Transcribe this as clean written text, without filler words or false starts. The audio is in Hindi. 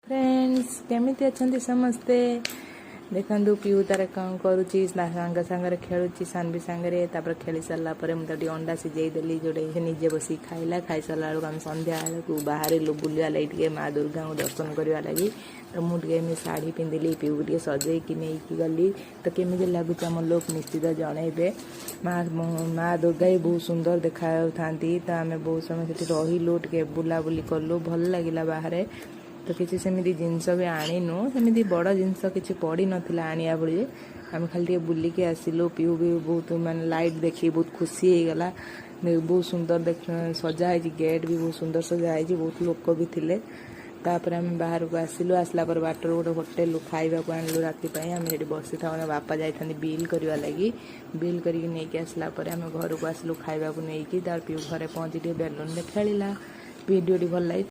फ्रेंड्स केमिति अच्छे समस्ते देखु पीऊ तार कौन करुच्ची सांग सांगे खेलुची सानवी सांगे खेली सारा मुझे अंडा सिझे देली जोटे निजे बस खाइला खाई सारा आम संध्या को बाहर बुलवा लगे माँ दुर्गा को दर्शन करने लगी तो मुझे शाढ़ी पिंधिली पीऊ टे सजे नहीं गली तो केमी लगुच आम लोग निश्चित जनइबे माँ दुर्गा ही बहुत सुंदर देखा था तो आम बहुत समय से रहीलु टे बुलाबुली कलु भल लगे बाहर तो किसी सेमती जिनस भी आणीनु सेमती बड़ जिनस किसी पड़ी नाला आनिया भली आम खाली बुलिकी आसिलु पीऊ भी बहुत माने लाइट देखी बहुत खुशी हो गला बहुत सुंदर देख सजाई गेट भी बहुत सुंदर सजाई बहुत लोक भी थिले तापर आम बाहर को आसिलु आसला पर बाटर गोटे होटेल खाइबा को आणलु राति पई आम हेडी बसी था बापा जाइथांती बिल करवा लगी बिल करके नहीं आसला पर आम घर को आसिलु खाइबा को नहीं तार पीऊ घरे पहुंची बेलून में खेलिला वीडियो भल लगी।